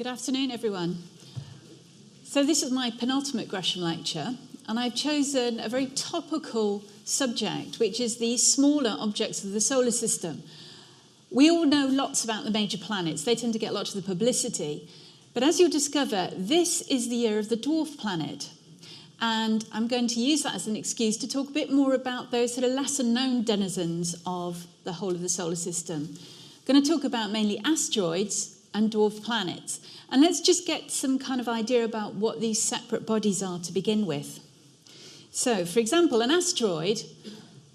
Good afternoon, everyone. So this is my penultimate Gresham lecture, and I've chosen a very topical subject, which is the smaller objects of the solar system. We all know lots about the major planets. They tend to get lots of the publicity. But as you'll discover, this is the year of the dwarf planet. And I'm going to use that as an excuse to talk a bit more about those sort of lesser-known denizens of the whole of the solar system. I'm going to talk about mainly asteroids and dwarf planets. And let's just get some kind of idea about what these separate bodies are to begin with. So, for example, an asteroid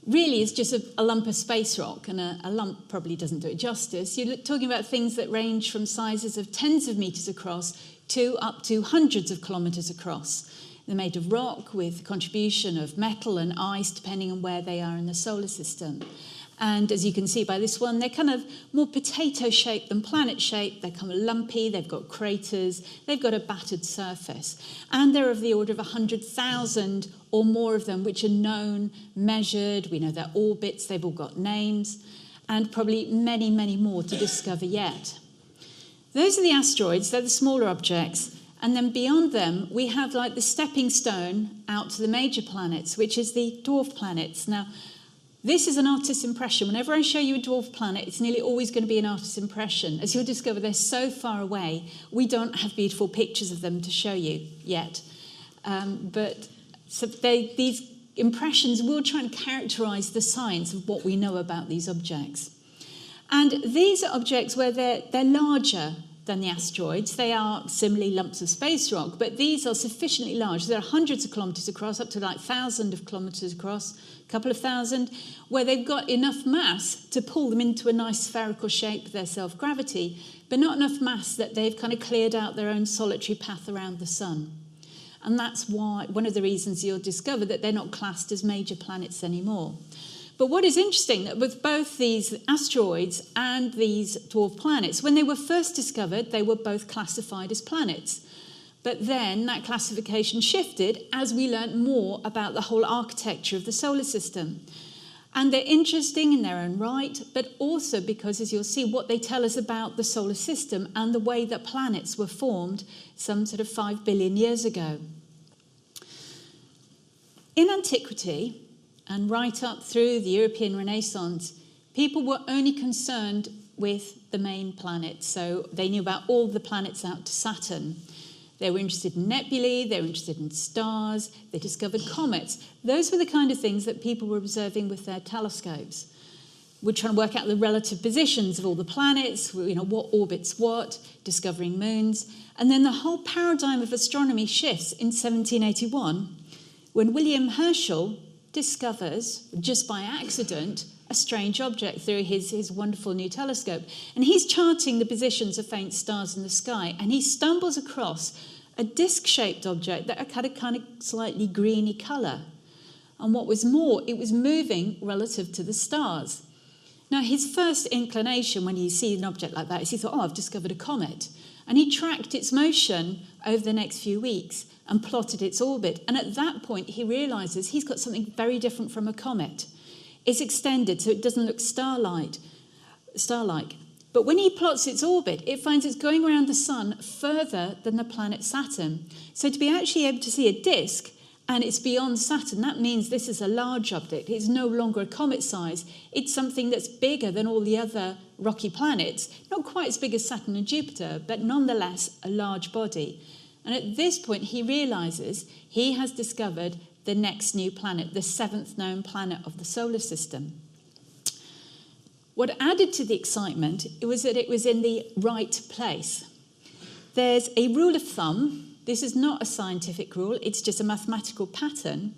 really is just a lump of space rock, and a lump probably doesn't do it justice. You're talking about things that range from sizes of tens of meters across to up to hundreds of kilometers across. They're made of rock with contribution of metal and ice, depending on where they are in the solar system. And as you can see by this one, they're kind of more potato-shaped than planet-shaped. They're kind of lumpy, they've got craters, they've got a battered surface. And they're of the order of 100,000 or more of them, which are known, measured. We know their orbits, they've all got names, and probably many, many more to discover yet. Those are the asteroids, they're the smaller objects. And then beyond them, we have like the stepping stone out to the major planets, which is the dwarf planets. Now, this is an artist's impression. Whenever I show you a dwarf planet, it's nearly always going to be an artist's impression. As you'll discover, they're so far away, we don't have beautiful pictures of them to show you yet. These impressions will try and characterize the science of what we know about these objects. And these are objects where they're larger than the asteroids. They are similarly lumps of space rock, but these are sufficiently large. They're hundreds of kilometers across, up to like thousands of kilometers across, a couple of thousand, where they've got enough mass to pull them into a nice spherical shape with their self-gravity, but not enough mass that they've kind of cleared out their own solitary path around the sun. And that's why one of the reasons you'll discover that they're not classed as major planets anymore. But what is interesting, that with both these asteroids and these dwarf planets, when they were first discovered, they were both classified as planets. But then that classification shifted as we learnt more about the whole architecture of the solar system. And they're interesting in their own right, but also because, as you'll see, what they tell us about the solar system and the way that planets were formed some sort of 5 billion years ago. In antiquity, and right up through the European Renaissance, people were only concerned with the main planets. So they knew about all the planets out to Saturn. They were interested in nebulae, they were interested in stars, they discovered comets. Those were the kind of things that people were observing with their telescopes. We're trying to work out the relative positions of all the planets, what orbits what, discovering moons. And then the whole paradigm of astronomy shifts in 1781, when William Herschel discovers, just by accident, a strange object through his wonderful new telescope. And he's charting the positions of faint stars in the sky, and he stumbles across a disc-shaped object that had a kind of slightly greeny colour. And what was more, it was moving relative to the stars. Now, his first inclination when he sees an object like that is he thought, I've discovered a comet. And he tracked its motion over the next few weeks and plotted its orbit. And at that point, he realises he's got something very different from a comet. It's extended, so it doesn't look star-like. But when he plots its orbit, it finds it's going around the sun further than the planet Saturn. So to be actually able to see a disk, and it's beyond Saturn, that means this is a large object. It's no longer a comet size. It's something that's bigger than all the other rocky planets. Not quite as big as Saturn and Jupiter, but nonetheless a large body. And at this point, he realises he has discovered the next new planet, the seventh known planet of the solar system. What added to the excitement was that it was in the right place. There's a rule of thumb. This is not a scientific rule. It's just a mathematical pattern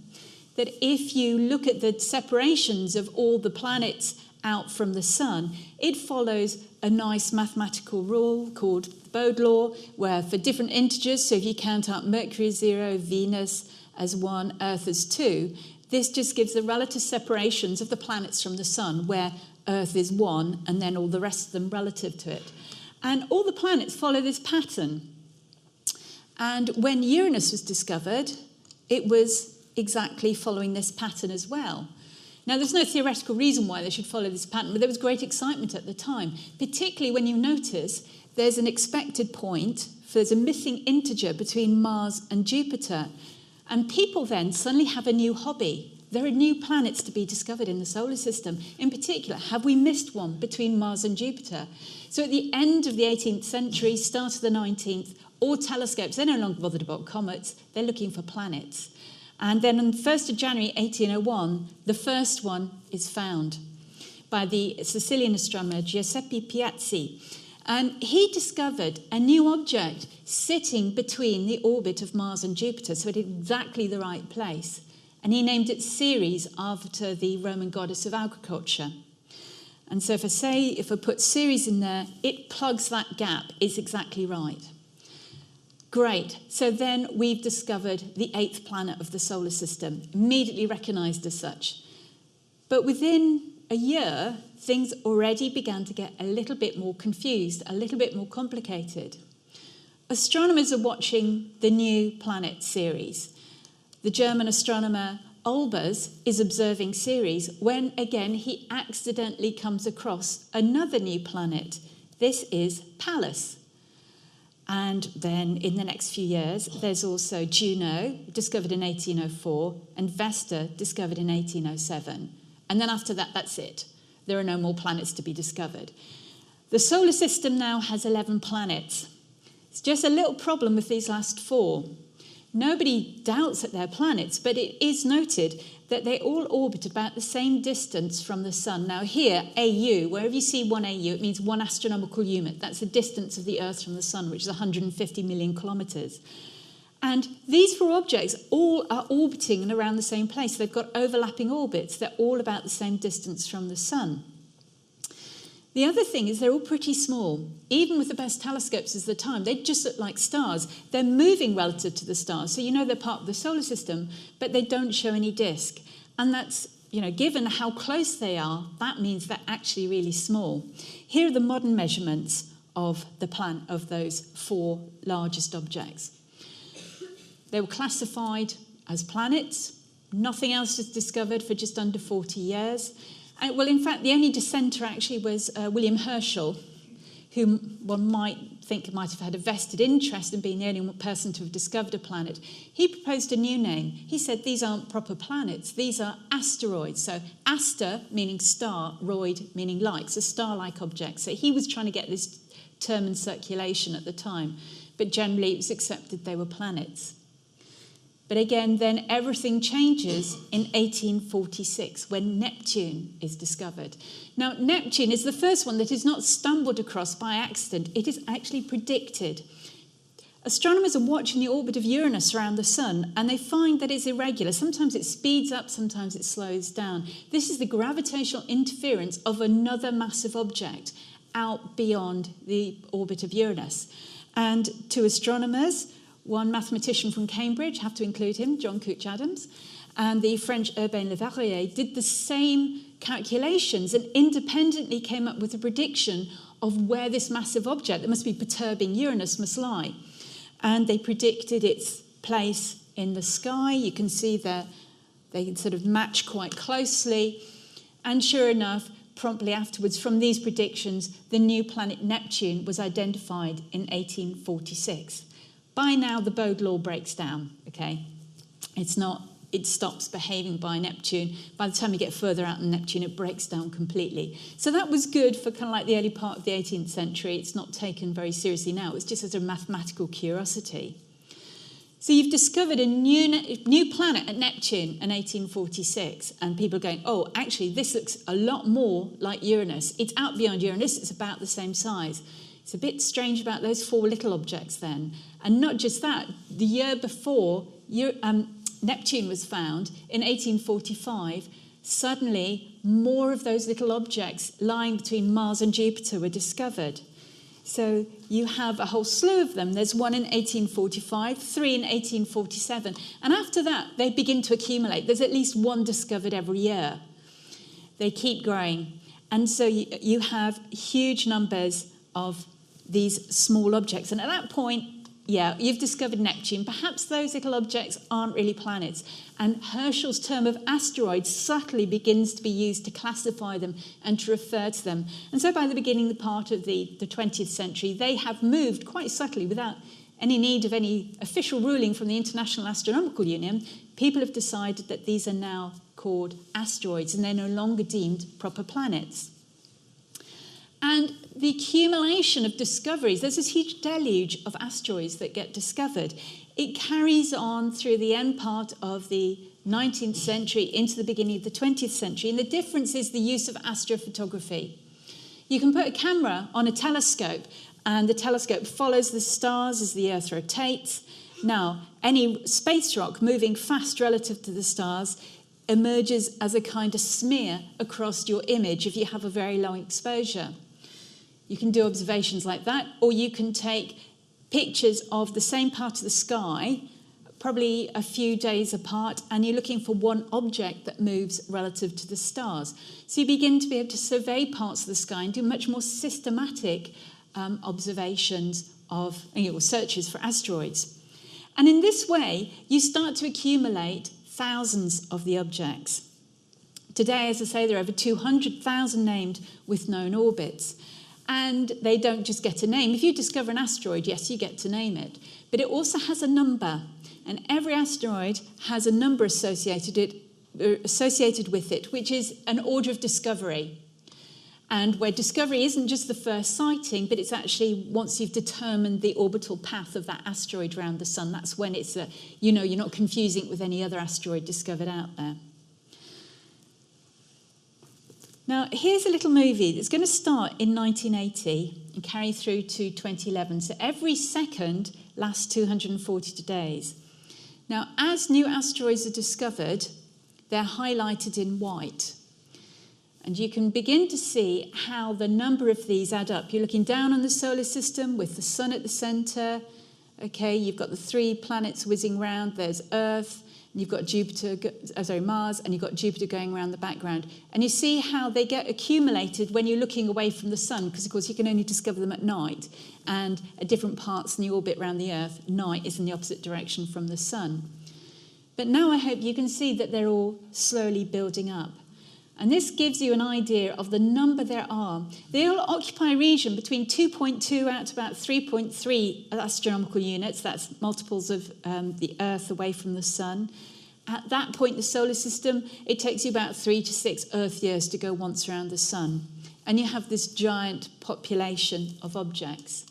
that if you look at the separations of all the planets out from the sun, it follows a nice mathematical rule called the Bode law, where for different integers, so if you count up Mercury as 0, Venus as 1, Earth as 2, this just gives the relative separations of the planets from the sun, where Earth is 1 and then all the rest of them relative to it. And all the planets follow this pattern. And when Uranus was discovered, it was exactly following this pattern as well. Now, there's no theoretical reason why they should follow this pattern, but there was great excitement at the time, particularly when you notice there's an expected point there's a missing integer between Mars and Jupiter. And people then suddenly have a new hobby. There are new planets to be discovered in the solar system. In particular, have we missed one between Mars and Jupiter? So at the end of the 18th century, start of the 19th, all telescopes, they're no longer bothered about comets, they're looking for planets. And then on the 1st of January 1801, the first one is found by the Sicilian astronomer Giuseppe Piazzi. And he discovered a new object sitting between the orbit of Mars and Jupiter, so at exactly the right place. And he named it Ceres after the Roman goddess of agriculture. And so if I put Ceres in there, it plugs that gap. It's exactly right. Great. So then we've discovered the 8th planet of the solar system, immediately recognised as such. But within a year, things already began to get a little bit more confused, a little bit more complicated. Astronomers are watching the new planet Ceres. The German astronomer Olbers is observing Ceres when, again, he accidentally comes across another new planet. This is Pallas. And then in the next few years, there's also Juno, discovered in 1804, and Vesta, discovered in 1807. And then after that, that's it. There are no more planets to be discovered. The solar system now has 11 planets. It's just a little problem with these last 4. Nobody doubts that they're planets, but it is noted that they all orbit about the same distance from the sun. Now here, AU, wherever you see 1 AU, it means 1 astronomical unit. That's the distance of the Earth from the sun, which is 150 million kilometres. And these 4 objects all are orbiting and around the same place. They've got overlapping orbits. They're all about the same distance from the sun. The other thing is they're all pretty small. Even with the best telescopes at the time, they just look like stars. They're moving relative to the stars, so you know they're part of the solar system, but they don't show any disk. And that's, given how close they are, that means they're actually really small. Here are the modern measurements of of those 4 largest objects. They were classified as planets. Nothing else was discovered for just under 40 years. Well, in fact, the only dissenter actually was William Herschel, whom one might think might have had a vested interest in being the only person to have discovered a planet. He proposed a new name. He said these aren't proper planets, these are asteroids. So aster meaning star, roid meaning like, so star-like objects. So he was trying to get this term in circulation at the time, but generally it was accepted they were planets. But again, then everything changes in 1846 when Neptune is discovered. Now, Neptune is the first one that is not stumbled across by accident. It is actually predicted. Astronomers are watching the orbit of Uranus around the sun, and they find that it's irregular. Sometimes it speeds up, sometimes it slows down. This is the gravitational interference of another massive object out beyond the orbit of Uranus. And to astronomers, one mathematician from Cambridge, have to include him, John Couch-Adams, and the French Urbain Le Verrier did the same calculations and independently came up with a prediction of where this massive object that must be perturbing Uranus must lie. And they predicted its place in the sky. You can see there they sort of match quite closely. And sure enough, promptly afterwards, from these predictions, the new planet Neptune was identified in 1846. By now, the Bode law breaks down, okay? It stops behaving by Neptune. By the time you get further out in Neptune, it breaks down completely. So that was good for kind of like the early part of the 18th century. It's not taken very seriously now. It's just as a mathematical curiosity. So you've discovered a new planet at Neptune in 1846, and people are going, oh, actually, this looks a lot more like Uranus. It's out beyond Uranus. It's about the same size. It's a bit strange about those 4 little objects then. And not just that, the year before Neptune was found, in 1845, suddenly more of those little objects lying between Mars and Jupiter were discovered. So you have a whole slew of them. There's one in 1845, 3 in 1847. And after that, they begin to accumulate. There's at least one discovered every year. They keep growing. And so you have huge numbers of these small objects. And at that point, Yeah, you've discovered Neptune. Perhaps those little objects aren't really planets. And Herschel's term of asteroids subtly begins to be used to classify them and to refer to them. And so by the beginning part of the 20th century, they have moved quite subtly without any need of any official ruling from the International Astronomical Union. People have decided that these are now called asteroids and they're no longer deemed proper planets. And the accumulation of discoveries, there's this huge deluge of asteroids that get discovered. It carries on through the end part of the 19th century into the beginning of the 20th century. And the difference is the use of astrophotography. You can put a camera on a telescope and the telescope follows the stars as the Earth rotates. Now, any space rock moving fast relative to the stars emerges as a kind of smear across your image if you have a very low exposure. You can do observations like that, or you can take pictures of the same part of the sky, probably a few days apart, and you're looking for one object that moves relative to the stars. So you begin to be able to survey parts of the sky and do much more systematic observations of, searches for asteroids. And in this way, you start to accumulate thousands of the objects. Today, as I say, there are over 200,000 named with known orbits. And they don't just get a name. If you discover an asteroid, yes, you get to name it. But it also has a number. And every asteroid has a number associated with it, which is an order of discovery. And where discovery isn't just the first sighting, but it's actually once you've determined the orbital path of that asteroid around the sun, that's when it's, you're not confusing it with any other asteroid discovered out there. Now, here's a little movie that's going to start in 1980 and carry through to 2011. So every second lasts 242 days. Now, as new asteroids are discovered, they're highlighted in white. And you can begin to see how the number of these add up. You're looking down on the solar system with the sun at the centre. Okay, you've got the three planets whizzing round. There's Earth, and you've got Mars, and you've got Jupiter going around the background. And you see how they get accumulated when you're looking away from the sun, because, of course, you can only discover them at night. And at different parts in the orbit around the Earth, night is in the opposite direction from the sun. But now I hope you can see that they're all slowly building up. And this gives you an idea of the number there are. They all occupy a region between 2.2 out to about 3.3 astronomical units. That's multiples of the Earth away from the sun. At that point in the solar system, it takes you about 3 to 6 Earth years to go once around the sun. And you have this giant population of objects.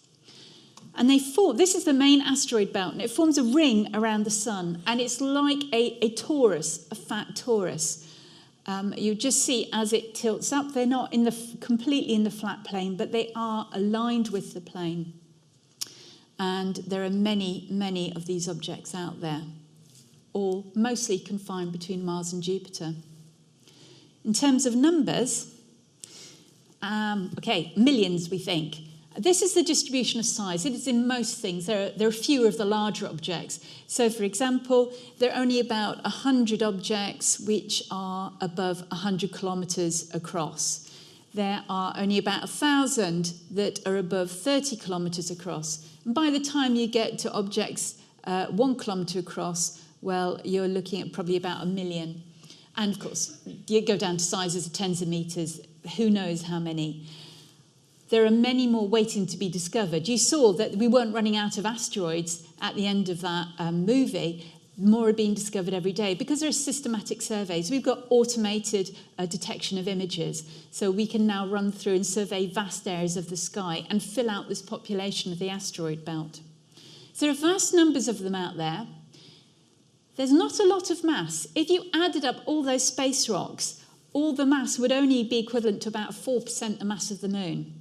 And they form, this is the main asteroid belt, and it forms a ring around the sun. And it's like a torus, a fat torus. You just see as it tilts up, they're not completely in the flat plane, but they are aligned with the plane. And there are many, many of these objects out there, all mostly confined between Mars and Jupiter. In terms of numbers, millions we think. This is the distribution of size. It is in most things. There are fewer of the larger objects. So, for example, there are only about 100 objects which are above 100 kilometres across. There are only about 1,000 that are above 30 kilometres across. And by the time you get to objects 1 kilometre across, well, you're looking at probably about 1 million. And, of course, you go down to sizes of tens of metres. Who knows how many? There are many more waiting to be discovered. You saw that we weren't running out of asteroids at the end of that movie. More are being discovered every day because there are systematic surveys. We've got automated detection of images. So we can now run through and survey vast areas of the sky and fill out this population of the asteroid belt. So there are vast numbers of them out there. There's not a lot of mass. If you added up all those space rocks, all the mass would only be equivalent to about 4% the mass of the moon.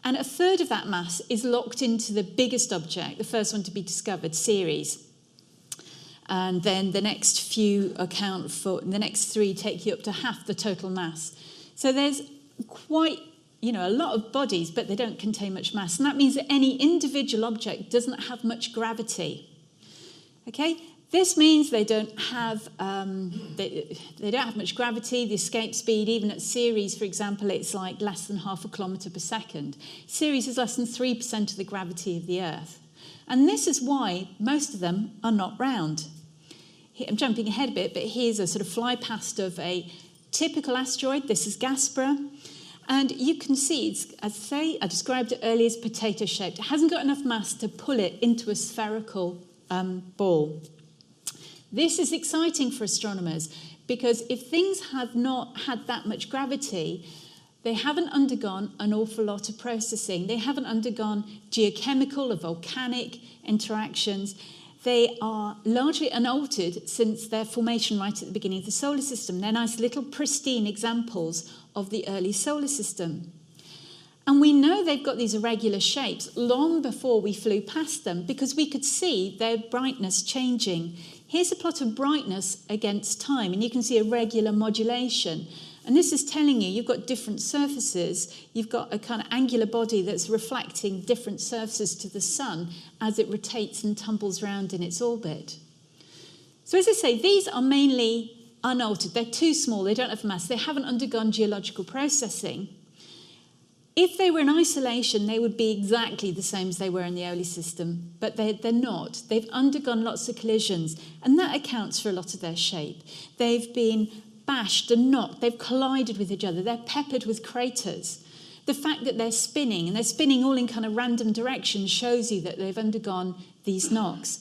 And a third of that mass is locked into the biggest object, the first one to be discovered, Ceres. And then the next few account for, the next three take you up to half the total mass. So there's quite, a lot of bodies, but they don't contain much mass. And that means that any individual object doesn't have much gravity. Okay? This means they don't have much gravity. The escape speed, even at Ceres, for example, it's like less than 0.5 kilometre per second. Ceres is less than 3% of the gravity of the Earth. And this is why most of them are not round. I'm jumping ahead a bit, but here's a sort of flypast of a typical asteroid. This is Gaspra. And you can see, it's, as I say, I described it earlier as potato-shaped. It hasn't got enough mass to pull it into a spherical ball. This is exciting for astronomers because if things have not had that much gravity, they haven't undergone an awful lot of processing. They haven't undergone geochemical or volcanic interactions. They are largely unaltered since their formation right at the beginning of the solar system. They're nice little pristine examples of the early solar system. And we know they've got these irregular shapes long before we flew past them because we could see their brightness changing. Here's a plot of brightness against time, and you can see a regular modulation. And this is telling you you've got different surfaces. You've got a kind of angular body that's reflecting different surfaces to the sun as it rotates and tumbles around in its orbit. So as I say, these are mainly unaltered. They're too small. They don't have mass. They haven't undergone geological processing. If they were in isolation, they would be exactly the same as they were in the early system, but they're not. They've undergone lots of collisions, and that accounts for a lot of their shape. They've been bashed and knocked. They've collided with each other. They're peppered with craters. The fact that they're spinning, and they're spinning all in kind of random directions, shows you that they've undergone these knocks.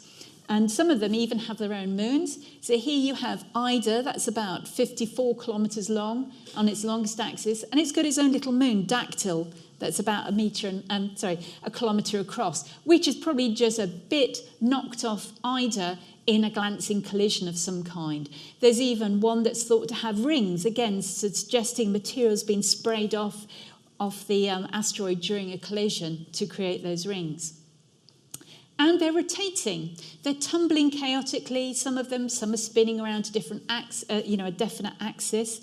And some of them even have their own moons. So here you have Ida, that's about 54 kilometres long on its longest axis, and it's got its own little moon, Dactyl, that's about a kilometre across, which is probably just a bit knocked off Ida in a glancing collision of some kind. There's even one that's thought to have rings, again suggesting materials being sprayed off the asteroid during a collision to create those rings. And they're rotating. They're tumbling chaotically. Some are spinning around a different a definite axis.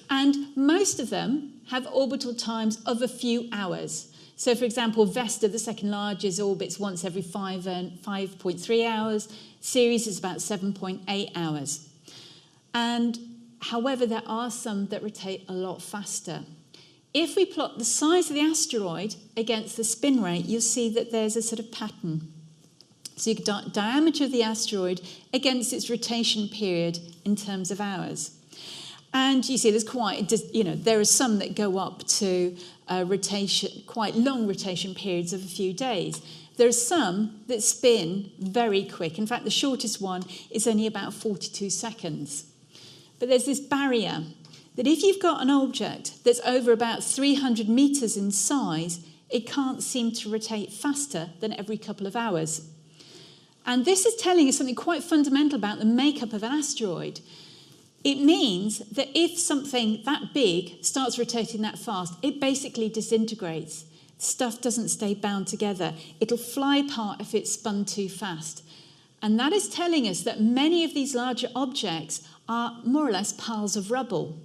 And most of them have orbital times of a few hours. So, for example, Vesta, the second largest, orbits once every 5.3 hours. Ceres is about 7.8 hours. And however, there are some that rotate a lot faster. If we plot the size of the asteroid against the spin rate, you'll see that there's a sort of pattern. So you get diameter of the asteroid against its rotation period in terms of hours. And you see there's there are some that go up to quite long rotation periods of a few days. There are some that spin very quick. In fact, the shortest one is only about 42 seconds. But there's this barrier that if you've got an object that's over about 300 meters in size, it can't seem to rotate faster than every couple of hours. And this is telling us something quite fundamental about the makeup of an asteroid. It means that if something that big starts rotating that fast, it basically disintegrates. Stuff doesn't stay bound together. It'll fly apart if it's spun too fast. And that is telling us that many of these larger objects are more or less piles of rubble.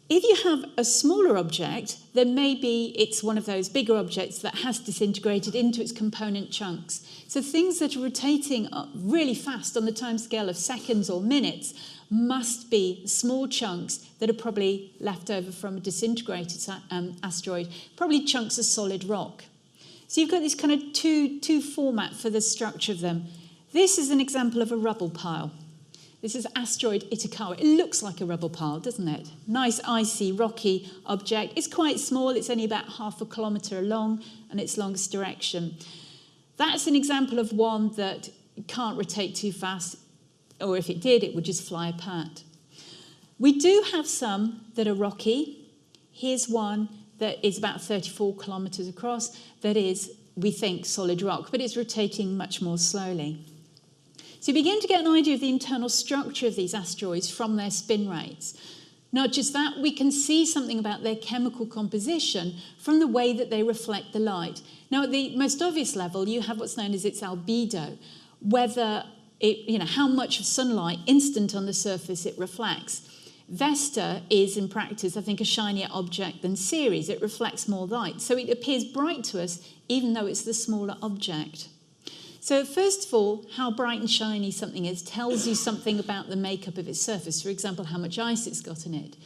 If you have a smaller object, then maybe it's one of those bigger objects that has disintegrated into its component chunks. So things that are rotating really fast on the timescale of seconds or minutes must be small chunks that are probably left over from a disintegrated asteroid, probably chunks of solid rock. So you've got this kind of two format for the structure of them. This is an example of a rubble pile. This is asteroid Itokawa. It looks like a rubble pile, doesn't it? Nice, icy, rocky object. It's quite small. It's only about 0.5 kilometre long and its longest direction. That's an example of one that can't rotate too fast, or if it did, it would just fly apart. We do have some that are rocky. Here's one that is about 34 kilometres across that is, we think, solid rock, but it's rotating much more slowly. So you begin to get an idea of the internal structure of these asteroids from their spin rates. Not just that, we can see something about their chemical composition from the way that they reflect the light. Now, at the most obvious level, you have what's known as its albedo, whether how much of sunlight instant on the surface it reflects. Vesta is, in practice, I think, a shinier object than Ceres. It reflects more light. So it appears bright to us, even though it's the smaller object. So first of all, how bright and shiny something is tells you something about the makeup of its surface. For example, how much ice it's got in it.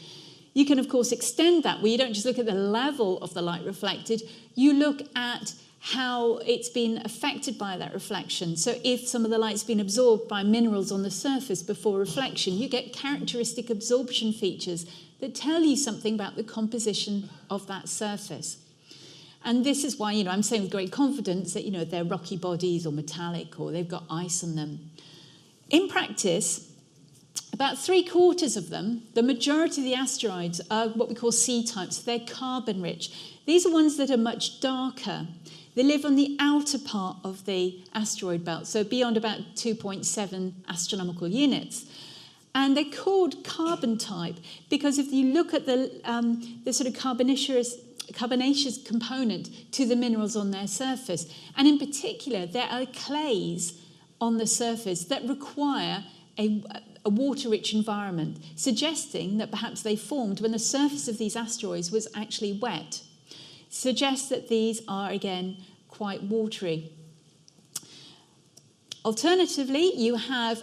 You can, of course, extend that where you don't just look at the level of the light reflected. You look at how it's been affected by that reflection. So if some of the light's been absorbed by minerals on the surface before reflection, you get characteristic absorption features that tell you something about the composition of that surface. And this is why, I'm saying with great confidence that, they're rocky bodies or metallic or they've got ice on them. In practice, about 3/4 of them, the majority of the asteroids are what we call C-types. They're carbon-rich. These are ones that are much darker. They live on the outer part of the asteroid belt, so beyond about 2.7 astronomical units. And they're called carbon type because if you look at the sort of carbonaceous component to the minerals on their surface, and in particular, there are clays on the surface that require a water-rich environment, suggesting that perhaps they formed when the surface of these asteroids was actually wet. Suggests that these are, again, quite watery. Alternatively, you have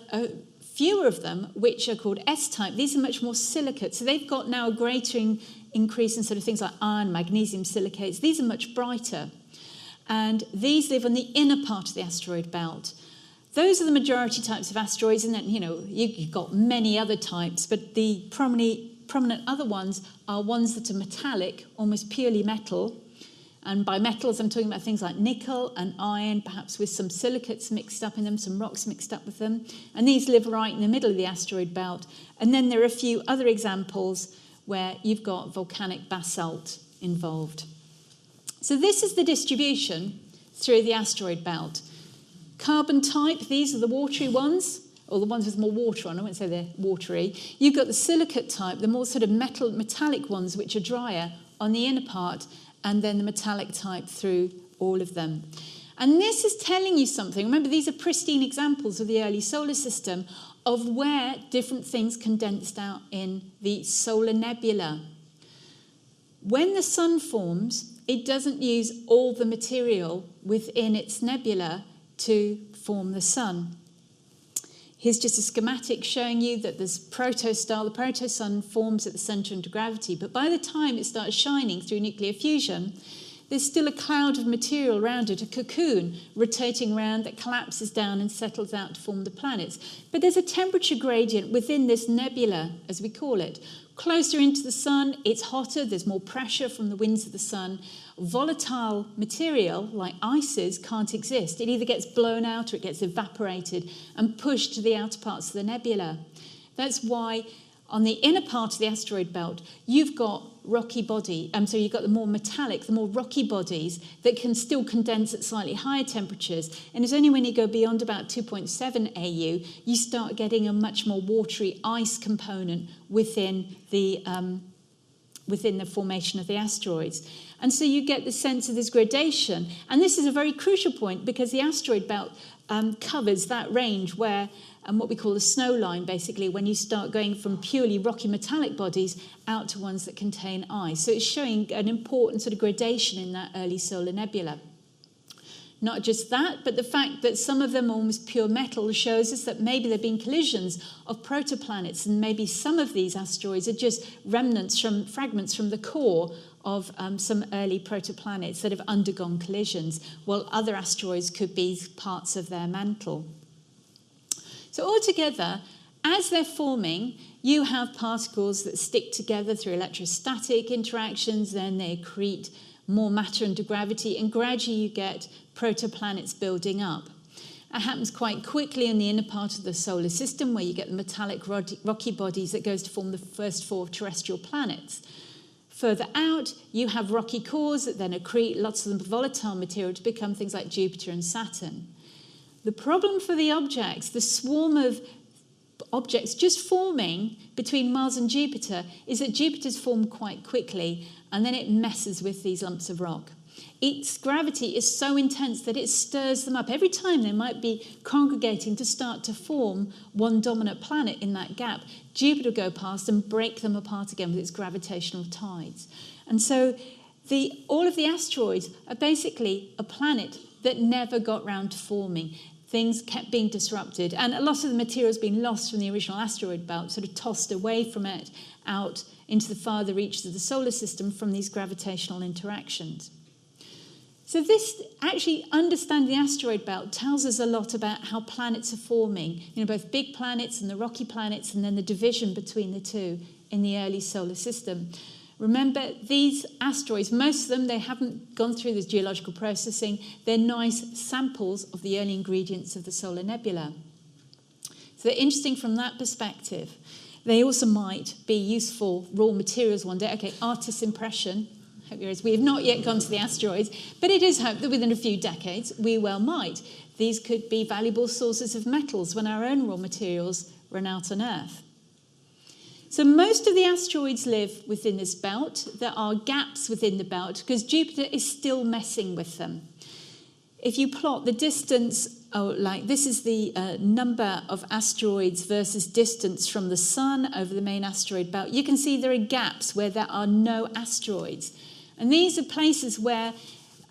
fewer of them, which are called S-type. These are much more silicate, so they've got now a greater increase in sort of things like iron, magnesium silicates. These are much brighter, and these live on the inner part of the asteroid belt. Those are the majority types of asteroids, and then, you've got many other types, but the prominent other ones are ones that are metallic, almost purely metal. And by metals, I'm talking about things like nickel and iron, perhaps with some silicates mixed up in them, some rocks mixed up with them. And these live right in the middle of the asteroid belt. And then there are a few other examples where you've got volcanic basalt involved. So this is the distribution through the asteroid belt. Carbon type, these are the watery ones, or the ones with more water on. I won't say they're watery. You've got the silicate type, the more sort of metallic ones, which are drier on the inner part, and then the metallic type through all of them. And this is telling you something. Remember, these are pristine examples of the early solar system of where different things condensed out in the solar nebula. When the sun forms, it doesn't use all the material within its nebula to form the sun. Here's just a schematic showing you that this protostar, the protosun, forms at the centre under gravity, but by the time it starts shining through nuclear fusion, there's still a cloud of material around it, a cocoon rotating around that collapses down and settles out to form the planets. But there's a temperature gradient within this nebula, as we call it. Closer into the sun, it's hotter, there's more pressure from the winds of the sun. Volatile material, like ices, can't exist. It either gets blown out or it gets evaporated and pushed to the outer parts of the nebula. That's why on the inner part of the asteroid belt, you've got rocky body, so you've got the more metallic, the more rocky bodies that can still condense at slightly higher temperatures. And it's only when you go beyond about 2.7 AU, you start getting a much more watery ice component within the formation of the asteroids. And so you get the sense of this gradation. And this is a very crucial point because the asteroid belt covers that range where, what we call the snow line, basically, when you start going from purely rocky metallic bodies out to ones that contain ice. So it's showing an important sort of gradation in that early solar nebula. Not just that, but the fact that some of them are almost pure metal shows us that maybe there have been collisions of protoplanets, and maybe some of these asteroids are just fragments from the core of some early protoplanets that have undergone collisions, while other asteroids could be parts of their mantle. So altogether, as they're forming, you have particles that stick together through electrostatic interactions, then they accrete more matter under gravity, and gradually you get protoplanets building up. It happens quite quickly in the inner part of the solar system, where you get the metallic rocky bodies that goes to form the first 4 terrestrial planets. Further out, you have rocky cores that then accrete lots of the volatile material to become things like Jupiter and Saturn. The problem for the objects, the swarm of objects just forming between Mars and Jupiter, is that Jupiter's formed quite quickly, and then it messes with these lumps of rock. Its gravity is so intense that it stirs them up. Every time they might be congregating to start to form one dominant planet in that gap, Jupiter will go past and break them apart again with its gravitational tides. And so all of the asteroids are basically a planet that never got round to forming. Things kept being disrupted, and a lot of the material has been lost from the original asteroid belt, sort of tossed away from it out into the farther reaches of the solar system from these gravitational interactions. So this, actually understanding the asteroid belt tells us a lot about how planets are forming, both big planets and the rocky planets, and then the division between the two in the early solar system. Remember, these asteroids, most of them, they haven't gone through this geological processing. They're nice samples of the early ingredients of the solar nebula. So they're interesting from that perspective. They also might be useful raw materials one day. Okay, artist's impression. Hope you're, we have not yet gone to the asteroids, but it is hoped that within a few decades we well might. These could be valuable sources of metals when our own raw materials run out on Earth. So most of the asteroids live within this belt. There are gaps within the belt because Jupiter is still messing with them. If you plot the distance, this is the number of asteroids versus distance from the Sun over the main asteroid belt, you can see there are gaps where there are no asteroids. And these are places where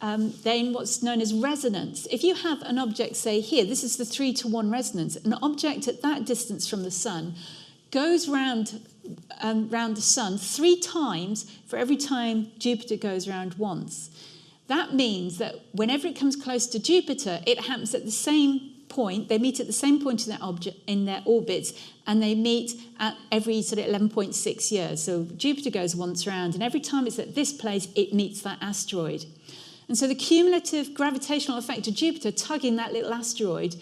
they're in what's known as resonance. If you have an object, say here, this is the 3-to-1 resonance, an object at that distance from the Sun goes round the Sun 3 times for every time Jupiter goes around once. That means that whenever it comes close to Jupiter, it happens at the same point. They meet at the same point in their orbits, and they meet at every sort of 11.6 years. So Jupiter goes once around, and every time it's at this place, it meets that asteroid. And so the cumulative gravitational effect of Jupiter tugging that little asteroid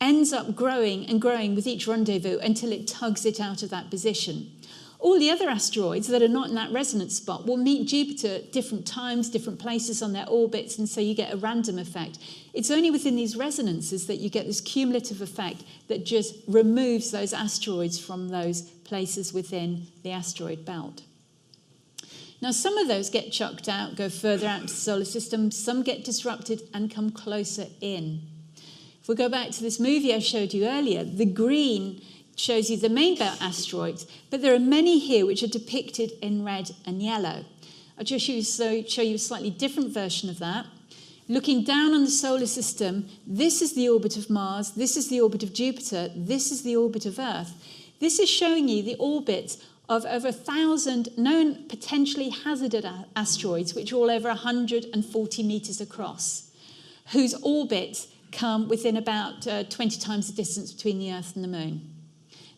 ends up growing and growing with each rendezvous until it tugs it out of that position. All the other asteroids that are not in that resonance spot will meet Jupiter at different times, different places on their orbits, and so you get a random effect. It's only within these resonances that you get this cumulative effect that just removes those asteroids from those places within the asteroid belt. Now, some of those get chucked out, go further out into the solar system, some get disrupted and come closer in. If we go back to this movie I showed you earlier, the green shows you the main belt asteroids, but there are many here which are depicted in red and yellow. I'll just show you a slightly different version of that. Looking down on the solar system, this is the orbit of Mars, this is the orbit of Jupiter, this is the orbit of Earth. This is showing you the orbits of over 1,000 known potentially hazardous asteroids, which are all over 140 meters across, whose orbits come within about 20 times the distance between the Earth and the Moon.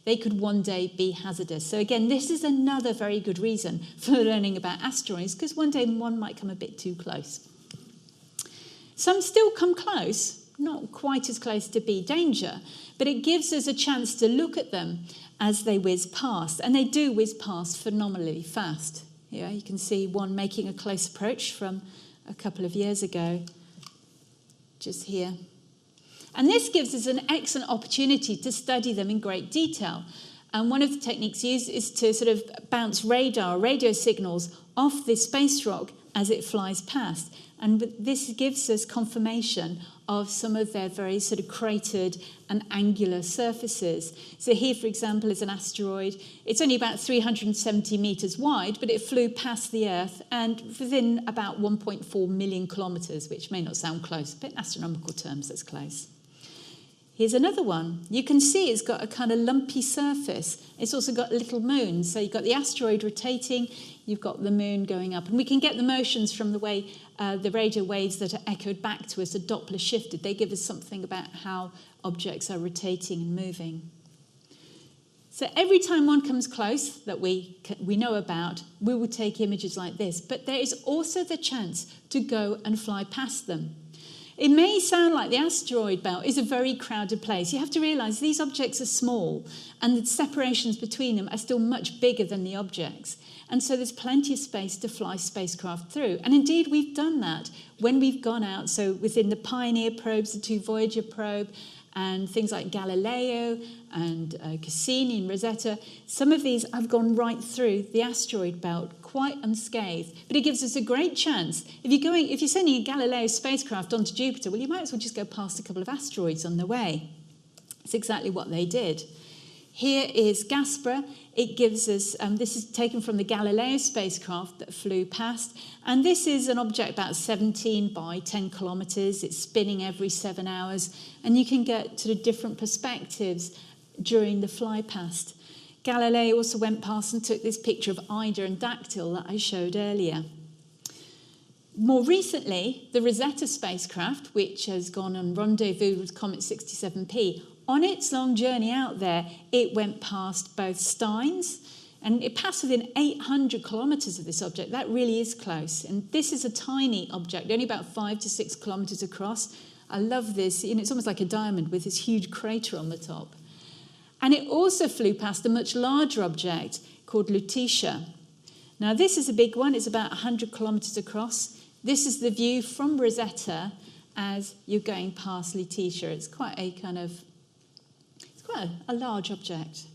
They could one day be hazardous. So again, this is another very good reason for learning about asteroids, because one day one might come a bit too close. Some still come close, not quite as close to be danger, but it gives us a chance to look at them as they whiz past. And they do whiz past phenomenally fast. Yeah, you can see one making a close approach from a couple of years ago, just here. And this gives us an excellent opportunity to study them in great detail. And one of the techniques used is to sort of bounce radio signals off this space rock as it flies past. And this gives us confirmation of some of their very sort of cratered and angular surfaces. So here, for example, is an asteroid. It's only about 370 meters wide, but it flew past the Earth and within about 1.4 million kilometers, which may not sound close, but in astronomical terms, that's close. Here's another one. You can see it's got a kind of lumpy surface. It's also got little moons. So you've got the asteroid rotating, you've got the moon going up. And we can get the motions from the way the radio waves that are echoed back to us are Doppler shifted. They give us something about how objects are rotating and moving. So every time one comes close that we know about, we will take images like this. But there is also the chance to go and fly past them. It may sound like the asteroid belt is a very crowded place. You have to realise these objects are small and the separations between them are still much bigger than the objects. And so there's plenty of space to fly spacecraft through. And indeed, we've done that when we've gone out. So within the Pioneer probes, the 2 Voyager probe, and things like Galileo and Cassini and Rosetta, some of these have gone right through the asteroid belt quite unscathed. But it gives us a great chance. If you're sending a Galileo spacecraft onto Jupiter, well, you might as well just go past a couple of asteroids on the way. It's exactly what they did. Here is Gaspra. It gives us, this is taken from the Galileo spacecraft that flew past. And this is an object about 17 by 10 kilometers. It's spinning every 7 hours. And you can get sort of different perspectives during the fly past. Galileo also went past and took this picture of Ida and Dactyl that I showed earlier. More recently, the Rosetta spacecraft, which has gone on rendezvous with Comet 67P, on its long journey out there, it went past both Steins, and it passed within 800 kilometres of this object. That really is close. And this is a tiny object, only about 5 to 6 kilometres across. I love this. It's almost like a diamond with this huge crater on the top. And it also flew past a much larger object called Lutetia. Now, this is a big one. It's about 100 kilometres across. This is the view from Rosetta as you're going past Lutetia. It's quite a large object.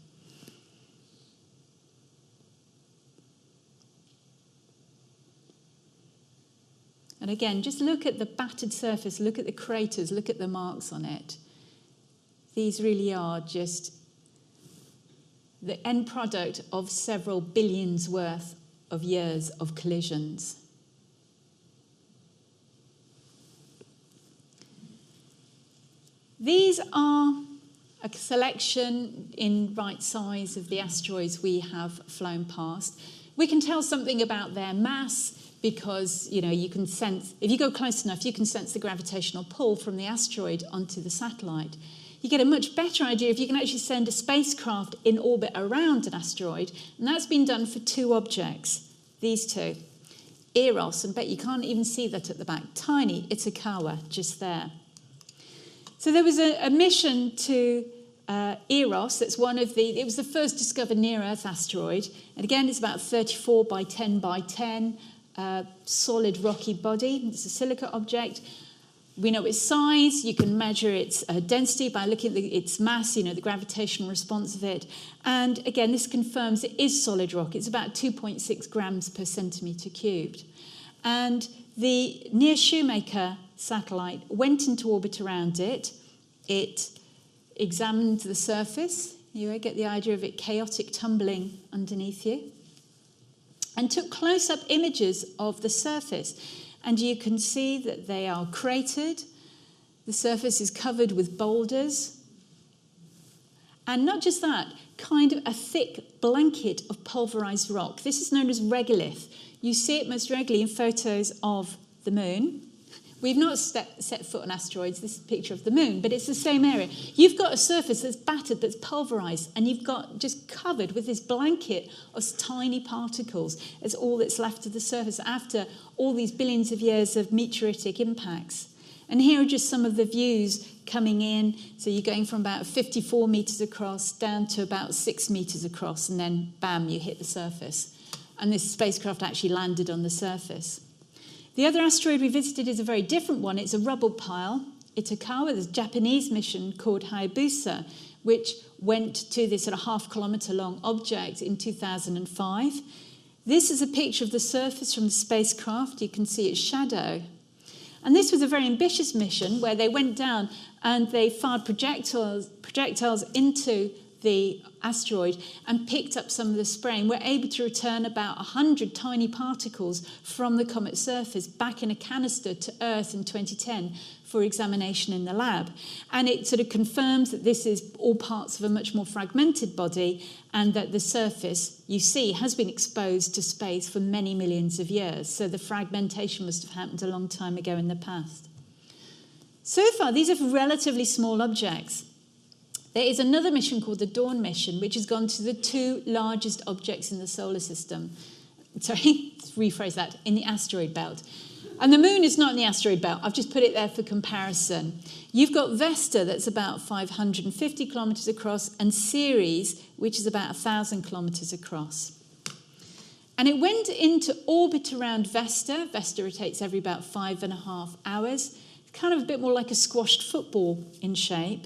And again, just look at the battered surface, look at the craters, look at the marks on it. These really are just the end product of several billions worth of years of collisions. These are a selection in right size of the asteroids we have flown past. We can tell something about their mass because, you can sense, if you go close enough, you can sense the gravitational pull from the asteroid onto the satellite. You get a much better idea if you can actually send a spacecraft in orbit around an asteroid, and that's been done for 2 objects, these 2. Eros, and bet you can't even see that at the back, tiny Itokawa, just there. So there was a mission to Eros. That's it was the first discovered near-Earth asteroid. And again, it's about 34 by 10 by 10, solid rocky body. It's a silica object. We know its size. You can measure its density by looking at its mass, the gravitational response of it. And again, this confirms it is solid rock. It's about 2.6 grams per centimetre cubed. And the near Shoemaker satellite went into orbit around it. It examined the surface. You get the idea of it chaotic tumbling underneath you. And took close-up images of the surface. And you can see that they are cratered. The surface is covered with boulders. And not just that, kind of a thick blanket of pulverized rock. This is known as regolith. You see it most regularly in photos of the moon. We've not set foot on asteroids. This is a picture of the moon, but it's the same area. You've got a surface that's battered, that's pulverized, and you've got just covered with this blanket of tiny particles. It's all that's left of the surface after all these billions of years of meteoritic impacts. And here are just some of the views coming in. So you're going from about 54 metres across down to about 6 metres across, and then, bam, you hit the surface. And this spacecraft actually landed on the surface. The other asteroid we visited is a very different one. It's a rubble pile. Itokawa, there's a Japanese mission called Hayabusa, which went to this sort of half-kilometre long object in 2005. This is a picture of the surface from the spacecraft. You can see its shadow. And this was a very ambitious mission where they went down and they fired projectiles into the asteroid and picked up some of the spray and were able to return about 100 tiny particles from the comet's surface back in a canister to Earth in 2010 for examination in the lab. And it sort of confirms that this is all parts of a much more fragmented body and that the surface, you see, has been exposed to space for many millions of years. So the fragmentation must have happened a long time ago in the past. So far, these are relatively small objects. There is another mission called the Dawn mission, which has gone to the 2 largest objects in the solar system. Sorry, let's rephrase that, in the asteroid belt. And the moon is not in the asteroid belt. I've just put it there for comparison. You've got Vesta, that's about 550 kilometres across, and Ceres, which is about 1,000 kilometres across. And it went into orbit around Vesta. Vesta rotates every about 5.5 hours. It's kind of a bit more like a squashed football in shape.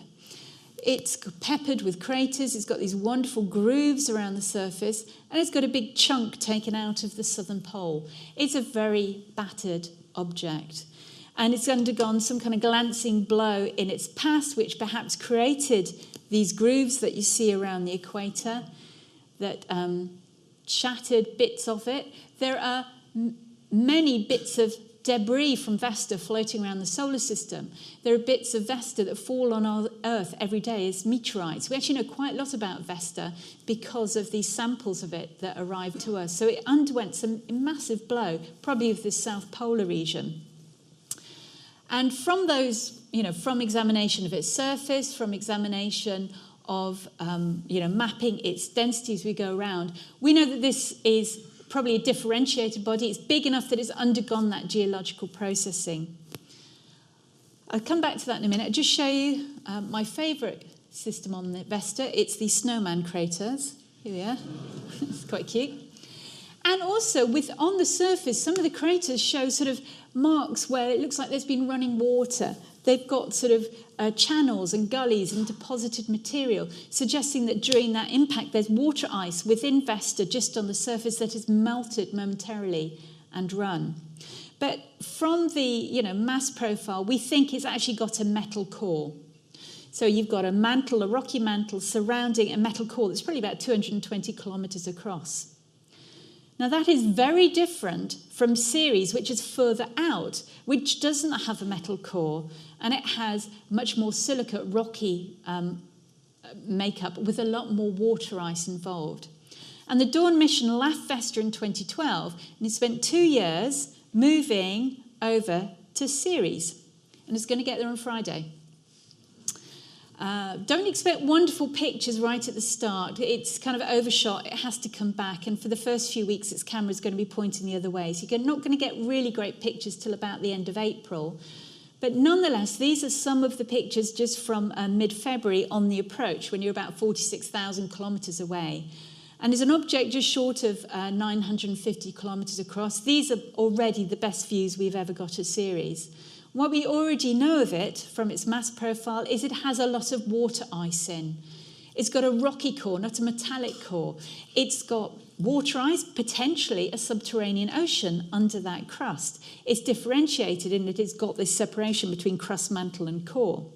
It's peppered with craters, it's got these wonderful grooves around the surface, and it's got a big chunk taken out of the southern pole. It's a very battered object. And it's undergone some kind of glancing blow in its past, which perhaps created these grooves that you see around the equator, that shattered bits of it. There are many bits of debris from Vesta floating around the solar system. There are bits of Vesta that fall on our Earth every day as meteorites. We actually know quite a lot about Vesta because of these samples of it that arrived to us. So it underwent some massive blow, probably of this South Polar region. And from those, from examination of its surface, from examination of, mapping its density as we go around, we know that this is probably a differentiated body. It's big enough that it's undergone that geological processing. I'll come back to that in a minute. I'll just show you my favourite system on the Vesta. It's the snowman craters. Here we are. It's quite cute. And also, on the surface, some of the craters show sort of marks where it looks like there's been running water. They've got sort of channels and gullies and deposited material, suggesting that during that impact there's water ice within Vesta just on the surface that has melted momentarily and run. But from the mass profile, we think it's actually got a metal core. So you've got a mantle, a rocky mantle, surrounding a metal core that's probably about 220 kilometres across. Now that is very different from Ceres, which is further out, which doesn't have a metal core, and it has much more silicate, rocky makeup with a lot more water ice involved. And the Dawn mission left Vesta in 2012, and it spent 2 years moving over to Ceres, and it's going to get there on Friday. Don't expect wonderful pictures right at the start. It's kind of overshot. It has to come back. And for the first few weeks, its camera is going to be pointing the other way. So you're not going to get really great pictures till about the end of April. But nonetheless, these are some of the pictures just from mid-February on the approach, when you're about 46,000 kilometres away. And there's an object just short of 950 kilometres across. These are already the best views we've ever got of Ceres. What we already know of it from its mass profile is it has a lot of water ice in. It's got a rocky core, not a metallic core. It's got water ice, potentially a subterranean ocean under that crust. It's differentiated in that it's got this separation between crust, mantle and core.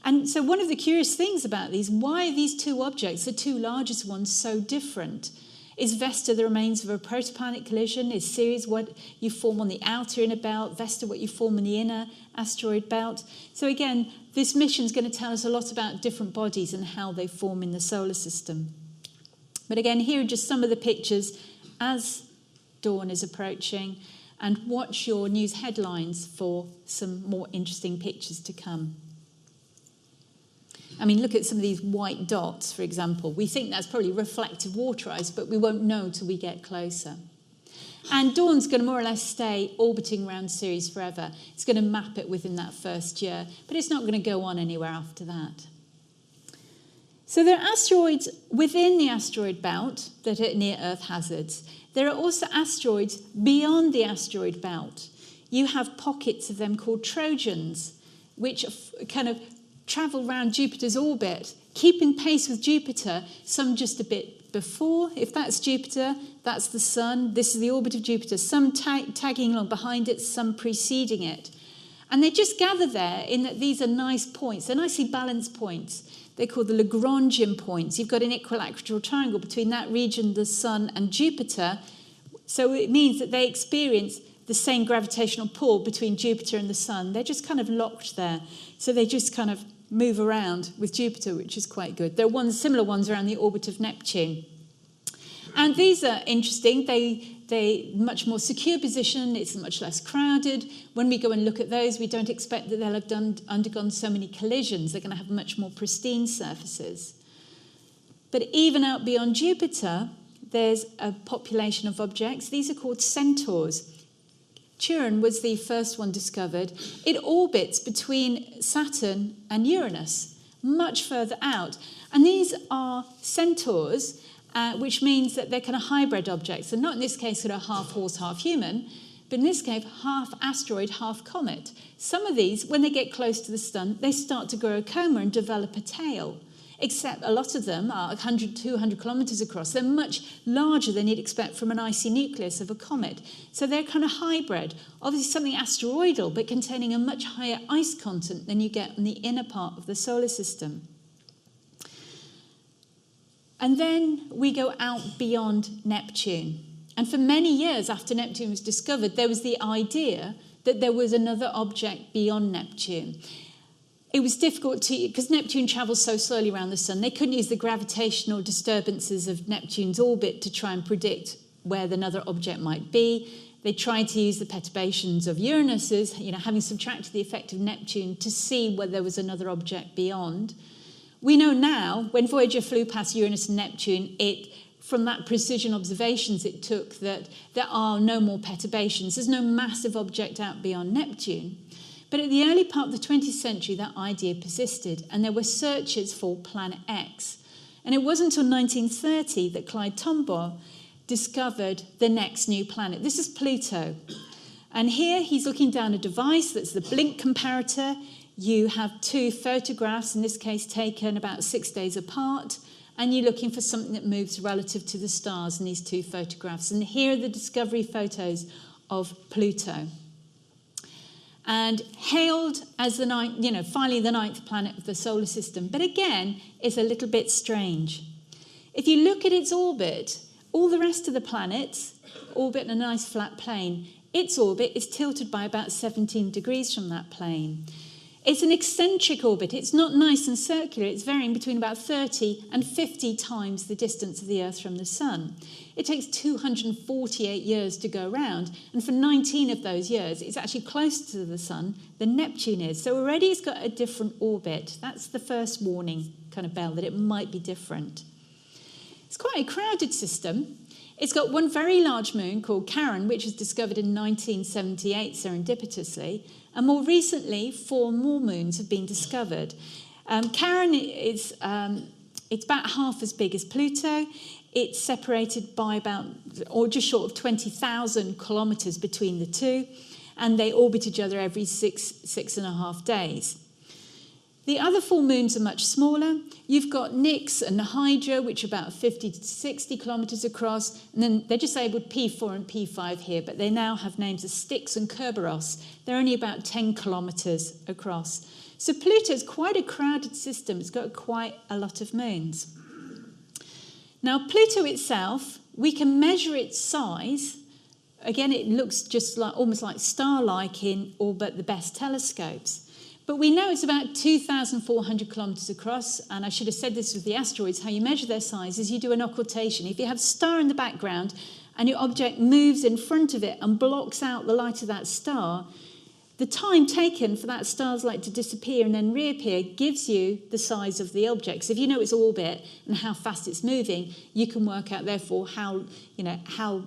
And so one of the curious things about these, why are these two objects, the two largest ones, so different? Is Vesta the remains of a protoplanet collision? Is Ceres what you form on the outer inner belt? Vesta what you form in the inner asteroid belt? So again, this mission is going to tell us a lot about different bodies and how they form in the solar system. But again, here are just some of the pictures as dawn is approaching, and watch your news headlines for some more interesting pictures to come. I mean, look at some of these white dots, for example. We think that's probably reflective water ice, but we won't know till we get closer. And Dawn's going to more or less stay orbiting around Ceres forever. It's going to map it within that first year, but it's not going to go on anywhere after that. So there are asteroids within the asteroid belt that are near-Earth hazards. There are also asteroids beyond the asteroid belt. You have pockets of them called Trojans, which kind of travel around Jupiter's orbit, keeping pace with Jupiter, some just a bit before. If that's Jupiter, that's the Sun. This is the orbit of Jupiter. Some tagging along behind it, some preceding it. And they just gather there in that these are nice points. They're nicely balanced points. They're called the Lagrangian points. You've got an equilateral triangle between that region, the Sun, and Jupiter. So it means that they experience the same gravitational pull between Jupiter and the Sun. They're just kind of locked there. So they just kind of move around with Jupiter, which is quite good. There are similar ones around the orbit of Neptune. And these are interesting. They much more secure position. It's much less crowded. When we go and look at those, we don't expect that they'll have undergone so many collisions. They're going to have much more pristine surfaces. But even out beyond Jupiter, there's a population of objects. These are called centaurs. Chiron was the first one discovered. It orbits between Saturn and Uranus, much further out. And these are centaurs, which means that they're kind of hybrid objects. And not in this case sort of half horse, half human, but in this case, half asteroid, half comet. Some of these, when they get close to the sun, they start to grow a coma and develop a tail. Except a lot of them are 100, 200 kilometres across. They're much larger than you'd expect from an icy nucleus of a comet. So they're kind of hybrid. Obviously something asteroidal, but containing a much higher ice content than you get in the inner part of the solar system. And then we go out beyond Neptune. And for many years after Neptune was discovered, there was the idea that there was another object beyond Neptune. It was difficult because Neptune travels so slowly around the sun, they couldn't use the gravitational disturbances of Neptune's orbit to try and predict where another object might be. They tried to use the perturbations of Uranus's, having subtracted the effect of Neptune to see whether there was another object beyond. We know now, when Voyager flew past Uranus and Neptune, from that precision observations it took, that there are no more perturbations. There's no massive object out beyond Neptune. But at the early part of the 20th century, that idea persisted, and there were searches for Planet X. And it wasn't until 1930 that Clyde Tombaugh discovered the next new planet. This is Pluto. And here he's looking down a device that's the blink comparator. You have two photographs, in this case taken about 6 days apart, and you're looking for something that moves relative to the stars in these two photographs. And here are the discovery photos of Pluto. And hailed as finally the ninth planet of the solar system. But again, it's a little bit strange. If you look at its orbit, all the rest of the planets orbit in a nice flat plane. Its orbit is tilted by about 17 degrees from that plane. It's an eccentric orbit. It's not nice and circular. It's varying between about 30 and 50 times the distance of the Earth from the Sun. It takes 248 years to go around, and for 19 of those years, it's actually closer to the Sun than Neptune is. So already it's got a different orbit. That's the first warning kind of bell that it might be different. It's quite a crowded system. It's got one very large moon called Charon, which was discovered in 1978 serendipitously, and more recently 4 more moons have been discovered. Charon is it's about half as big as Pluto. It's separated by just short of 20,000 kilometres between the two, and they orbit each other every 6.5 days. The other 4 moons are much smaller. You've got Nix and Hydra, which are about 50 to 60 kilometres across, and then they're just labelled P4 and P5 here, but they now have names as Styx and Kerberos. They're only about 10 kilometres across. So Pluto's quite a crowded system. It's got quite a lot of moons. Now, Pluto itself, we can measure its size. Again, it looks just almost like star-like in all but the best telescopes. But we know it's about 2,400 kilometres across, and I should have said this with the asteroids. How you measure their size is you do an occultation. If you have a star in the background and your object moves in front of it and blocks out the light of that star, the time taken for that star's light to disappear and then reappear gives you the size of the object. So if you know its orbit and how fast it's moving, you can work out, therefore, how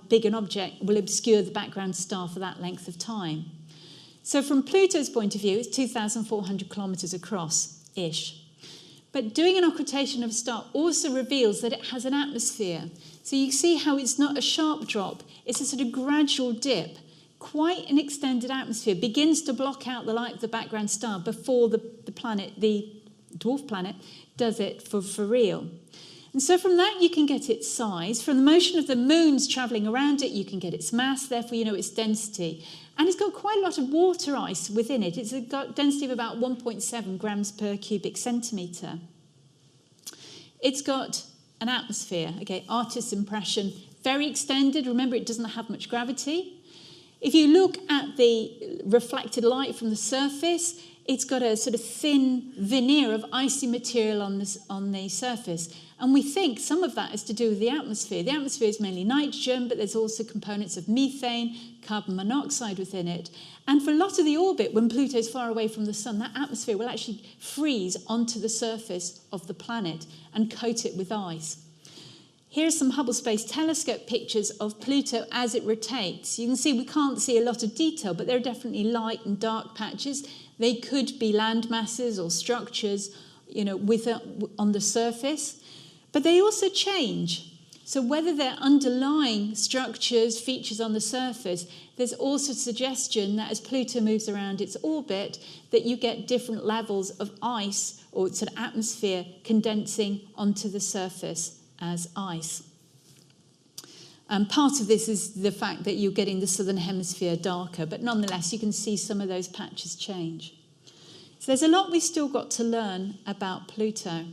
big an object will obscure the background star for that length of time. So from Pluto's point of view, it's 2,400 kilometres across-ish. But doing an occultation of a star also reveals that it has an atmosphere. So you see how it's not a sharp drop, it's a sort of gradual dip. Quite an extended atmosphere begins to block out the light of the background star before the dwarf planet, does it for real. And so from that you can get its size. From the motion of the moons travelling around it, you can get its mass, therefore you know its density. And it's got quite a lot of water ice within it. It's got a density of about 1.7 grams per cubic centimetre. It's got an atmosphere, okay, artist's impression, very extended. Remember, it doesn't have much gravity. If you look at the reflected light from the surface, it's got a sort of thin veneer of icy material on the surface. And we think some of that is to do with the atmosphere. The atmosphere is mainly nitrogen, but there's also components of methane, carbon monoxide within it. And for a lot of the orbit, when Pluto's far away from the sun, that atmosphere will actually freeze onto the surface of the planet and coat it with ice. Here are some Hubble Space Telescope pictures of Pluto as it rotates. You can see we can't see a lot of detail, but there are definitely light and dark patches. They could be land masses or structures, on the surface. But they also change. So whether they're underlying structures, features on the surface, there's also suggestion that as Pluto moves around its orbit, that you get different levels of ice or sort of atmosphere condensing onto the surface as ice. And part of this is the fact that you're getting the southern hemisphere darker, but nonetheless you can see some of those patches change. So there's a lot we've still got to learn about Pluto.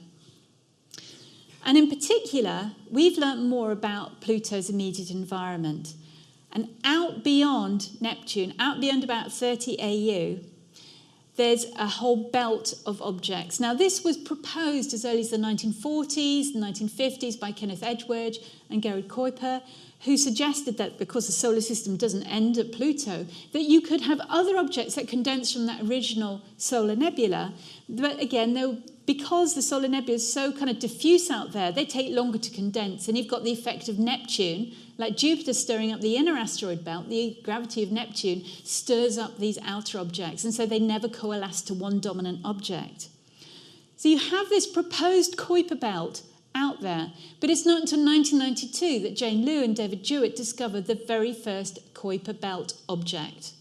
And in particular, we've learnt more about Pluto's immediate environment. And out beyond Neptune, out beyond about 30 AU, there's a whole belt of objects. Now, this was proposed as early as the 1940s, the 1950s by Kenneth Edgeworth and Gerard Kuiper, who suggested that because the solar system doesn't end at Pluto, that you could have other objects that condense from that original solar nebula. But again, because the solar nebula is so kind of diffuse out there, they take longer to condense. And you've got the effect of Neptune, like Jupiter stirring up the inner asteroid belt. The gravity of Neptune stirs up these outer objects, and so they never coalesce to one dominant object. So you have this proposed Kuiper belt out there, but it's not until 1992 that Jane Liu and David Jewett discovered the very first Kuiper belt object.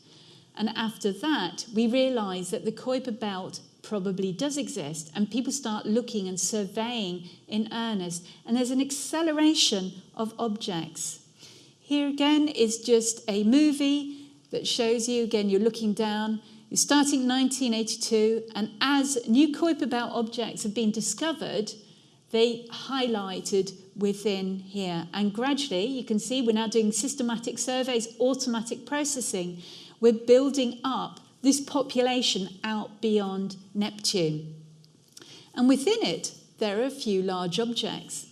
And after that, we realise that the Kuiper belt probably does exist, and people start looking and surveying in earnest, and there's an acceleration of objects. Here again is just a movie that shows you, again, you're looking down, you're starting 1982, and as new Kuiper belt objects have been discovered, they highlighted within here. And gradually, you can see we're now doing systematic surveys, automatic processing. We're building up this population out beyond Neptune. And within it, there are a few large objects.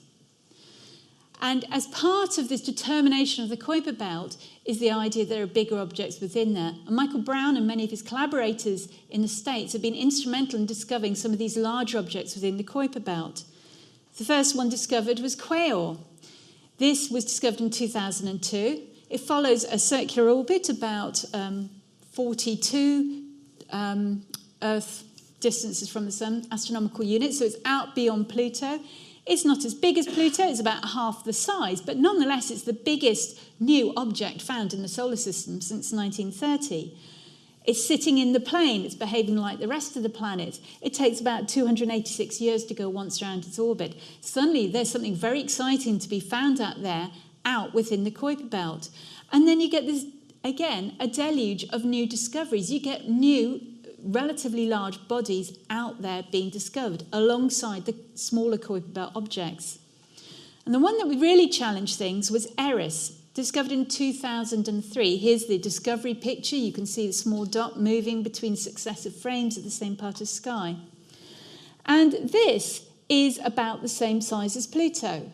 And as part of this determination of the Kuiper belt is the idea that there are bigger objects within there. And Michael Brown and many of his collaborators in the States have been instrumental in discovering some of these larger objects within the Kuiper belt. The first one discovered was Quayle. This was discovered in 2002. It follows a circular orbit about 42 Earth distances from the Sun, astronomical units, so it's out beyond Pluto. It's not as big as Pluto, it's about half the size, but nonetheless it's the biggest new object found in the solar system since 1930. It's sitting in the plane, it's behaving like the rest of the planets. It takes about 286 years to go once around its orbit. Suddenly there's something very exciting to be found out there, out within the Kuiper belt. And then you get this, again, a deluge of new discoveries. You get new, relatively large bodies out there being discovered alongside the smaller Kuiper belt objects. And the one that really challenged things was Eris, discovered in 2003. Here's the discovery picture. You can see the small dot moving between successive frames of the same part of sky. And this is about the same size as Pluto.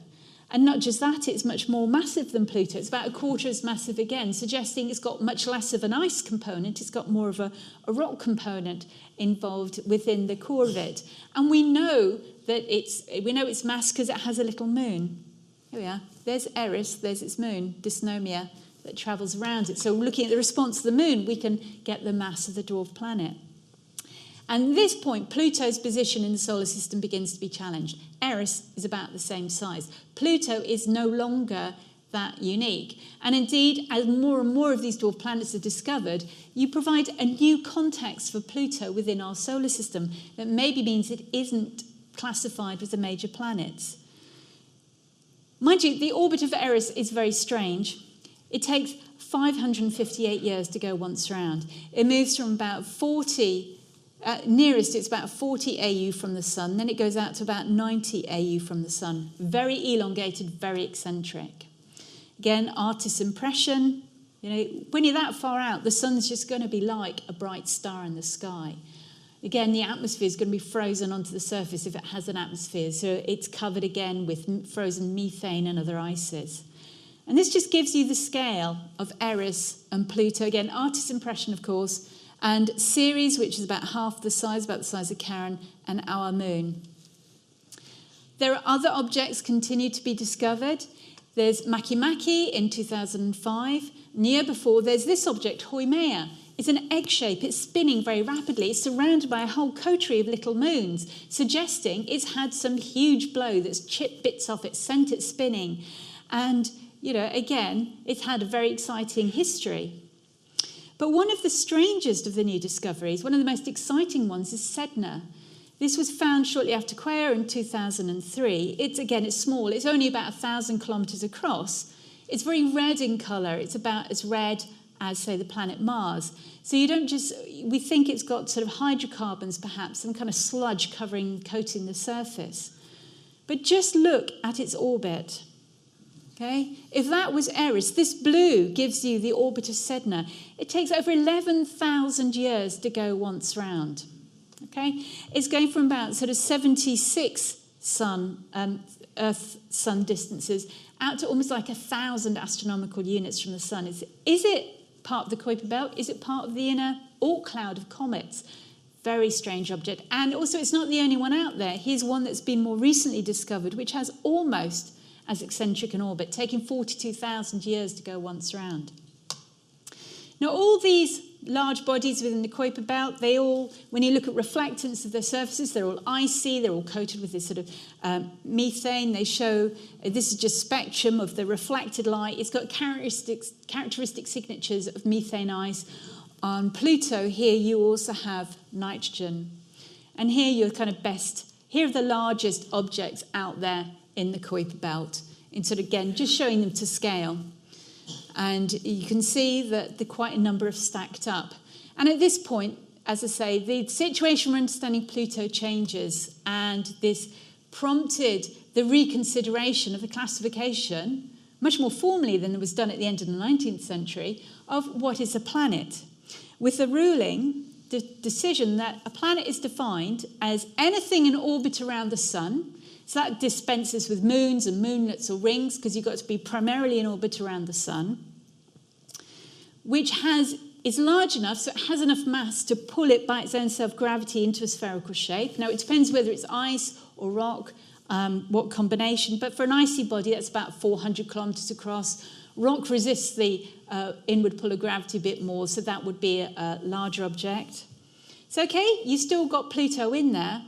And not just that, it's much more massive than Pluto. It's about a quarter as massive again, suggesting it's got much less of an ice component. It's got more of a rock component involved within the core of it. And we know that its mass because it has a little moon. Here we are. There's Eris, there's its moon, Dysnomia, that travels around it. So looking at the response to the moon, we can get the mass of the dwarf planet. And at this point, Pluto's position in the solar system begins to be challenged. Eris is about the same size. Pluto is no longer that unique. And indeed, as more and more of these dwarf planets are discovered, you provide a new context for Pluto within our solar system that maybe means it isn't classified with the major planets. Mind you, the orbit of Eris is very strange. It takes 558 years to go once around. It moves from about 40, nearest it's about 40 AU from the Sun, then it goes out to about 90 AU from the Sun. Very elongated, very eccentric. Again, artist's impression. You know, when you're that far out, the Sun's just going to be like a bright star in the sky. Again, the atmosphere is going to be frozen onto the surface if it has an atmosphere. So it's covered again with frozen methane and other ices. And this just gives you the scale of Eris and Pluto. Again, artist's impression, of course. And Ceres, which is about half the size, about the size of Charon, and our moon. There are other objects continue to be discovered. There's Makemake in 2005. And the year before, there's this object, Haumea. It's an egg shape. It's spinning very rapidly. It's surrounded by a whole coterie of little moons, suggesting it's had some huge blow that's chipped bits off it, sent it spinning. And, you know, again, it's had a very exciting history. But one of the strangest of the new discoveries, one of the most exciting ones, is Sedna. This was found shortly after Quayle in 2003. It's small. It's only about 1,000 kilometres across. It's very red in colour. It's about as red as, say, the planet Mars. So we think it's got sort of hydrocarbons, perhaps, some kind of sludge coating the surface. But just look at its orbit. Okay? If that was Eris, this blue gives you the orbit of Sedna. It takes over 11,000 years to go once round. Okay? It's going from about sort of 76 Earth-Sun distances out to almost like 1,000 astronomical units from the Sun. Is it part of the Kuiper Belt? Is it part of the inner Oort cloud of comets? Very strange object. And also, it's not the only one out there. Here's one that's been more recently discovered, which has almost as eccentric an orbit, taking 42,000 years to go once round. Now, all these large bodies within the Kuiper Belt, they all, when you look at reflectance of their surfaces, they're all icy, they're all coated with this sort of methane. They show, this is just spectrum of the reflected light. It's got characteristic signatures of methane ice. On Pluto, here you also have nitrogen. And here you're kind of here are the largest objects out there in the Kuiper Belt. And sort of, again, just showing them to scale. And you can see that there are quite a number of stacked up. And at this point, as I say, the situation for understanding Pluto changes. And this prompted the reconsideration of the classification, much more formally than it was done at the end of the 19th century, of what is a planet. With the ruling, the decision that a planet is defined as anything in orbit around the Sun. So that dispenses with moons and moonlets or rings, because you've got to be primarily in orbit around the Sun, which is large enough, so it has enough mass to pull it by its own self-gravity into a spherical shape. Now, it depends whether it's ice or rock, what combination, but for an icy body, that's about 400 kilometres across. Rock resists the inward pull of gravity a bit more, so that would be a larger object. So, okay, you still got Pluto in there,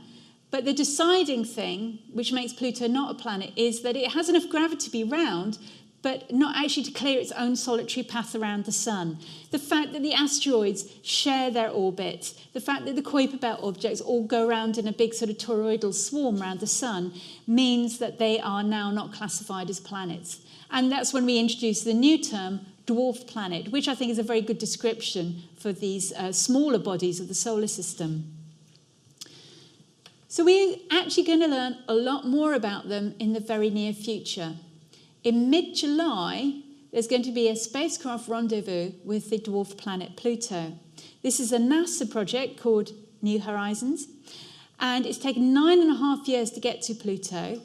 but the deciding thing, which makes Pluto not a planet, is that it has enough gravity to be round, but not actually to clear its own solitary path around the Sun. The fact that the asteroids share their orbits, the fact that the Kuiper Belt objects all go around in a big sort of toroidal swarm around the Sun, means that they are now not classified as planets. And that's when we introduce the new term, dwarf planet, which I think is a very good description for these smaller bodies of the solar system. So we're actually going to learn a lot more about them in the very near future. In mid-July, there's going to be a spacecraft rendezvous with the dwarf planet Pluto. This is a NASA project called New Horizons, and it's taken 9.5 years to get to Pluto.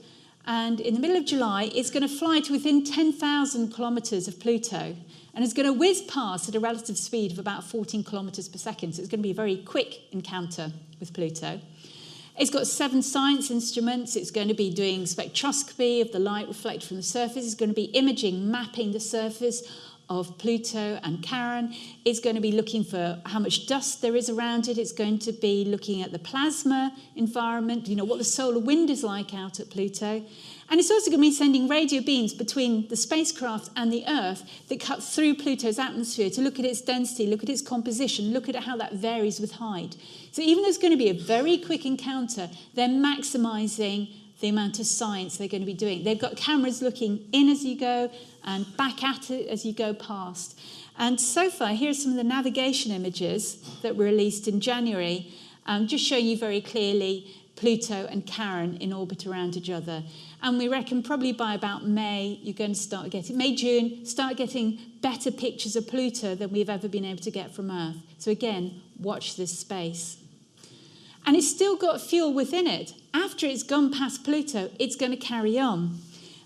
And in the middle of July, it's going to fly to within 10,000 kilometres of Pluto, and it's going to whiz past at a relative speed of about 14 kilometres per second. So it's going to be a very quick encounter with Pluto. It's got 7 science instruments. It's going to be doing spectroscopy of the light reflected from the surface. It's going to be imaging, mapping the surface of Pluto and Charon. It's going to be looking for how much dust there is around it. It's going to be looking at the plasma environment, what the solar wind is like out at Pluto. And it's also going to be sending radio beams between the spacecraft and the Earth that cut through Pluto's atmosphere to look at its density, look at its composition, look at how that varies with height. So even though it's going to be a very quick encounter, they're maximising the amount of science they're going to be doing. They've got cameras looking in as you go and back at it as you go past. And so far, here's some of the navigation images that were released in January, just showing you very clearly Pluto and Charon in orbit around each other. And we reckon probably by about May, you're going to start getting, May, June, start getting better pictures of Pluto than we've ever been able to get from Earth. So again, watch this space. And it's still got fuel within it. After it's gone past Pluto, it's going to carry on.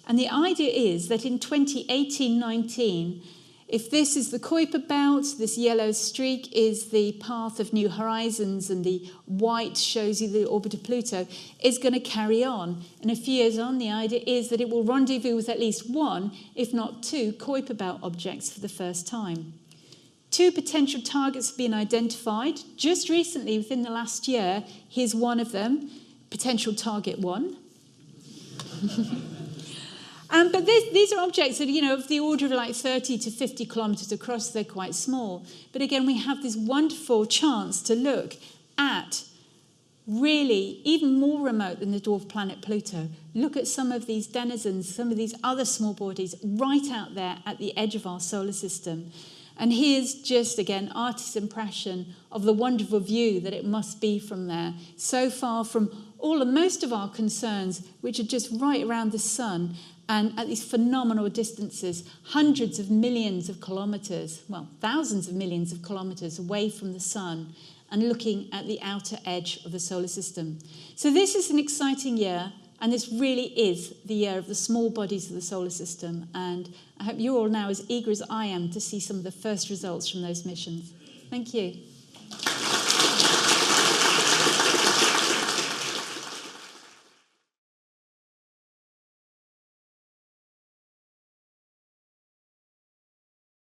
And the idea is that in 2018-19, if this is the Kuiper Belt, this yellow streak is the path of New Horizons, and the white shows you the orbit of Pluto, it's going to carry on. And a few years on, the idea is that it will rendezvous with at least 1, if not 2, Kuiper Belt objects for the first time. 2 potential targets have been identified. Just recently, within the last year, here's one of them, potential target 1. But these are objects that, of the order of like 30 to 50 kilometres across. They're quite small. But again, we have this wonderful chance to look at really even more remote than the dwarf planet Pluto. Look at some of these denizens, some of these other small bodies right out there at the edge of our solar system. And here's just, again, artist's impression of the wonderful view that it must be from there. So far from all and most of our concerns, which are just right around the sun, and at these phenomenal distances, hundreds of millions of kilometres, well, thousands of millions of kilometres away from the sun, and looking at the outer edge of the solar system. So this is an exciting year, and this really is the year of the small bodies of the solar system, and I hope you're all now as eager as I am to see some of the first results from those missions. Thank you.